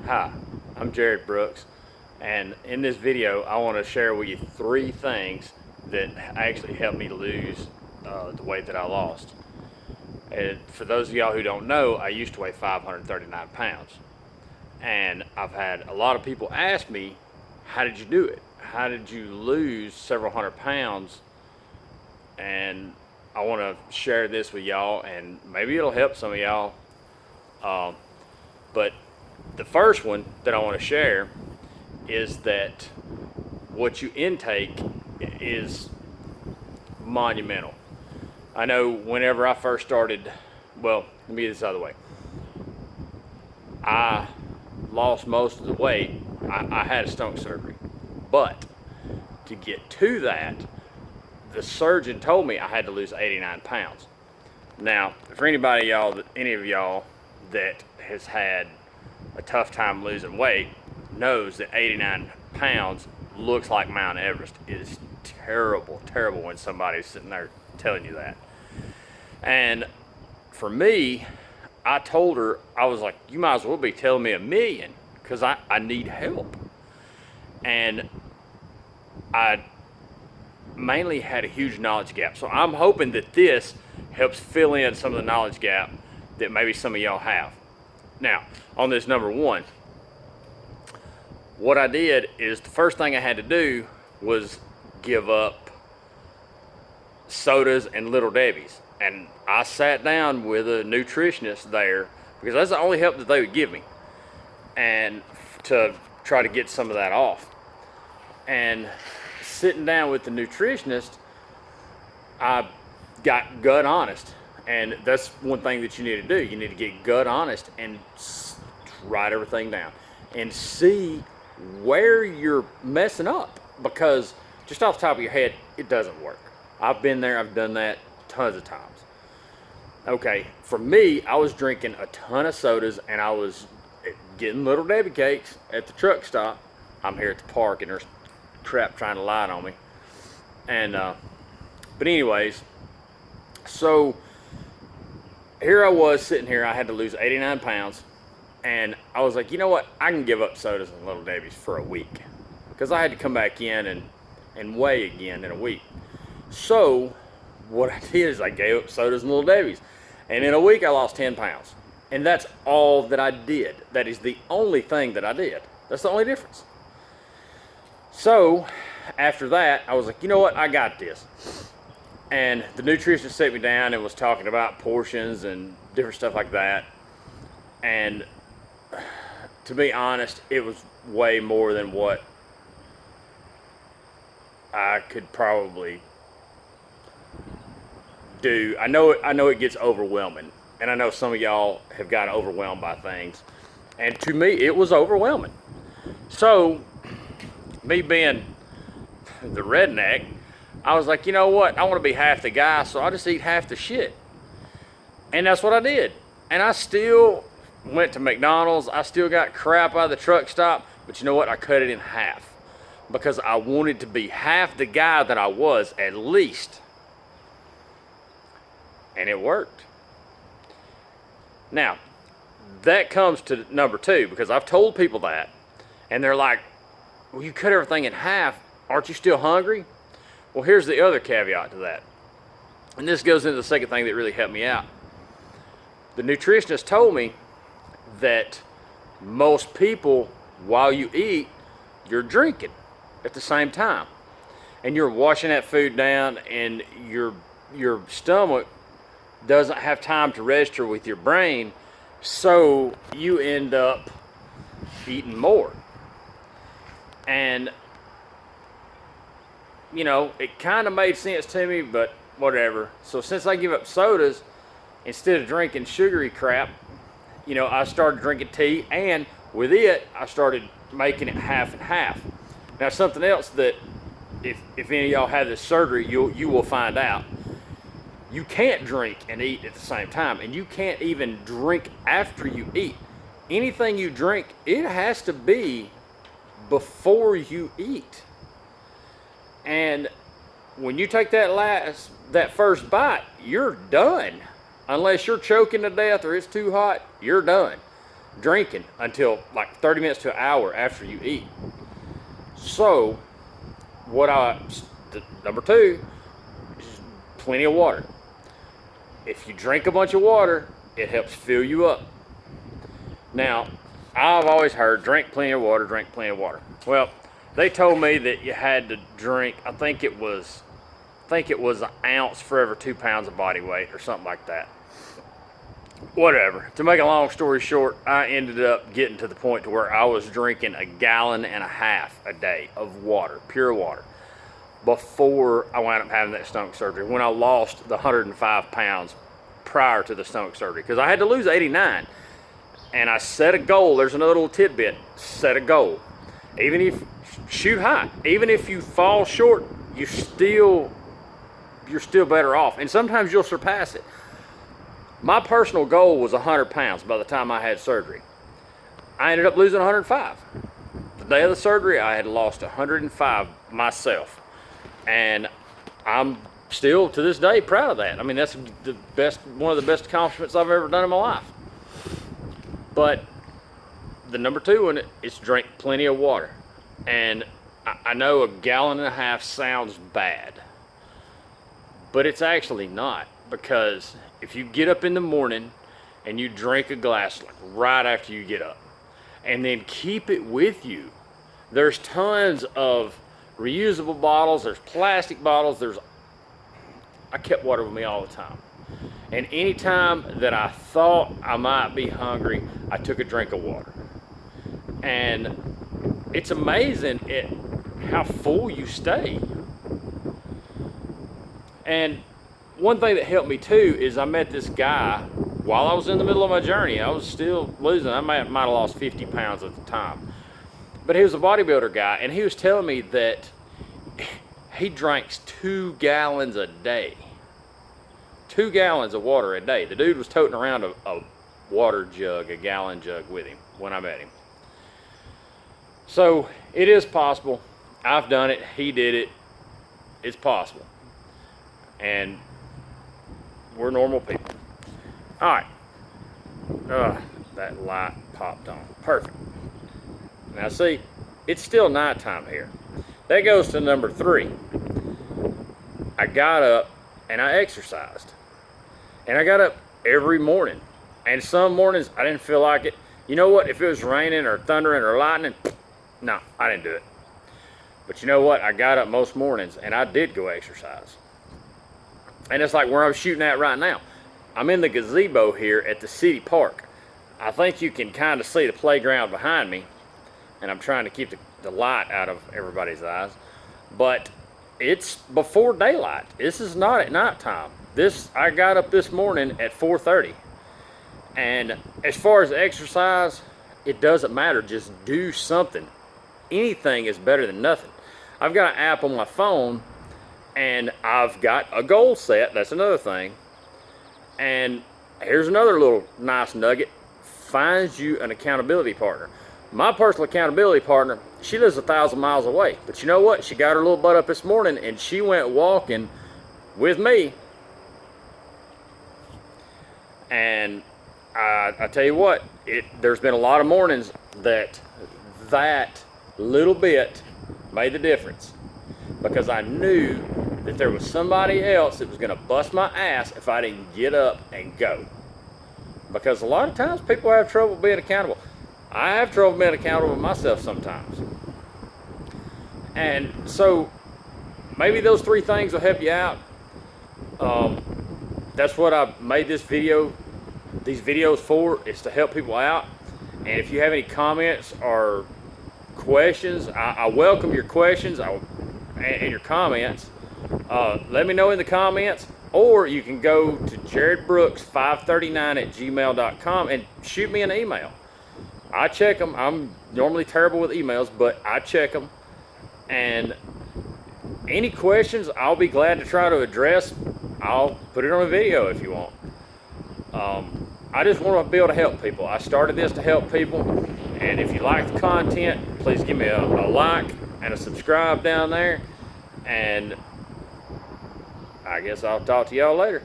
Hi, I'm Jared Brooks, and in this video I want to share with you 3 things that actually helped me lose the weight that I lost. And for those of y'all who don't know, I used to weigh 539 pounds. And I've had a lot of people ask me, how did you do it? How did you lose several hundred pounds? And I want to share this with y'all, and maybe it'll help some of y'all. But the first one that I want to share is that what you intake is monumental. I know whenever I first started, well, let me get this out of the way. I lost most of the weight. I had a stomach surgery. But to get to that, the surgeon told me I had to lose 89 pounds. Now, for any of y'all that has had a tough time losing weight knows that 89 pounds looks like Mount Everest. It is terrible, terrible when somebody's sitting there telling you that. And for me, I told her, I was like, you might as well be telling me 1,000,000 because I need help. And I mainly had a huge knowledge gap. So I'm hoping that this helps fill in some of the knowledge gap that maybe some of y'all have. Now, on this number 1, what I did is the first thing I had to do was give up sodas and Little Debbie's. And I sat down with a nutritionist there because that's the only help that they would give me, and to try to get some of that off. And sitting down with the nutritionist, I got gut honest. And that's one thing that you need to do. You need to get gut honest and write everything down and see where you're messing up, because just off the top of your head, it doesn't work. I've been there, I've done that tons of times. Okay, for me, I was drinking a ton of sodas and I was getting Little Debbie cakes at the truck stop. I'm here at the park and there's crap trying to lie on me. And, but anyways, so here I was sitting here, I had to lose 89 pounds. And I was like, you know what? I can give up sodas and Little Debbie's for a week, because I had to come back in and weigh again in a week. So what I did is I gave up sodas and Little Debbie's. And in a week, I lost 10 pounds. And that's all that I did. That is the only thing that I did. That's the only difference. So after that, I was like, you know what? I got this. And the nutritionist sat me down and was talking about portions and different stuff like that. And to be honest, it was way more than what I could probably do. I know it gets overwhelming, and I know some of y'all have gotten overwhelmed by things. And to me, it was overwhelming. So, me being the redneck, I was like, you know what? I want to be half the guy, so I'll just eat half the shit. And that's what I did. And I still went to McDonald's. I still got crap out of the truck stop. But you know what? I cut it in half, because I wanted to be half the guy that I was, at least. And it worked. Now, that comes to number 2, because I've told people that. And they're like, well, you cut everything in half. Aren't you still hungry? Well, here's the other caveat to that. And this goes into the second thing that really helped me out. The nutritionist told me that most people, while you eat, you're drinking at the same time. And you're washing that food down, and your stomach doesn't have time to register with your brain, so you end up eating more. And you know, it kind of made sense to me, but whatever. So since I give up sodas, instead of drinking sugary crap, you know, I started drinking tea, and with it, I started making it half and half. Now, something else that if any of y'all have this surgery, you will find out. You can't drink and eat at the same time, and you can't even drink after you eat. Anything you drink, it has to be before you eat. And when you take that first bite, you're done. Unless you're choking to death or it's too hot, you're done. drinking until like 30 minutes to an hour after you eat. So, number two is plenty of water. If you drink a bunch of water, it helps fill you up. Now, I've always heard drink plenty of water, drink plenty of water. Well, they told me that you had to drink, I think it was an ounce for every 2 pounds of body weight or something like that. Whatever. To make a long story short, I ended up getting to the point to where I was drinking 1.5 gallons a day of water, pure water, before I wound up having that stomach surgery, when I lost the 105 pounds prior to the stomach surgery, because I had to lose 89. And I set a goal. There's another little tidbit. Set a goal. Even if, shoot high. Even if you fall short, you're still better off. And sometimes you'll surpass it. My personal goal was 100 pounds by the time I had surgery. I ended up losing 105. The day of the surgery, I had lost 105 myself. And I'm still, to this day, proud of that. I mean, that's one of the best accomplishments I've ever done in my life. But the number two one is drink plenty of water. And I know 1.5 gallons sounds bad, but it's actually not, because if you get up in the morning and you drink a glass like right after you get up, and then keep it with you, there's tons of reusable bottles, there's plastic bottles, I kept water with me all the time. And anytime that I thought I might be hungry, I took a drink of water. And it's amazing how full you stay. And one thing that helped me too is I met this guy while I was in the middle of my journey. I was still losing. I might have lost 50 pounds at the time. But he was a bodybuilder guy, and he was telling me that he drinks 2 gallons a day. 2 gallons of water a day. The dude was toting around a water jug, a gallon jug with him when I met him. So it is possible. I've done it. He did it. It's possible. And we're normal people. All right. That light popped on. Perfect. Now see, it's still nighttime here. That goes to number 3. I got up and I exercised. And I got up every morning. And some mornings I didn't feel like it. You know what? If it was raining or thundering or lightning, no, I didn't do it. But you know what? I got up most mornings and I did go exercise. And it's like where I'm shooting at right now. I'm in the gazebo here at the city park. I think you can kind of see the playground behind me. And I'm trying to keep the light out of everybody's eyes. But it's before daylight. This is not at nighttime. I got up this morning at 4:30. And as far as exercise, it doesn't matter. Just do something. Anything is better than nothing. I've got an app on my phone, and I've got a goal set. That's another thing. And here's another little nice nugget. Find you an accountability partner. My personal accountability partner, she lives 1,000 miles away. But you know what? She got her little butt up this morning, and she went walking with me. And I tell you what, there's been a lot of mornings that little bit made the difference, because I knew that there was somebody else that was going to bust my ass if I didn't get up and go. Because a lot of times people have trouble being accountable. I have trouble being accountable with myself sometimes. And so maybe those 3 things will help you out. That's what I made these videos for, is to help people out. And if you have any comments or questions, I welcome your questions and your comments. Let me know in the comments, or you can go to jaredbrooks539@gmail.com and shoot me an email. I check them. I'm normally terrible with emails, but I check them. And any questions, I'll be glad to try to address. I'll put it on a video if you want. I just want to be able to help people. I started this to help people. And if you like the content, please give me a like and a subscribe down there. And I guess I'll talk to y'all later.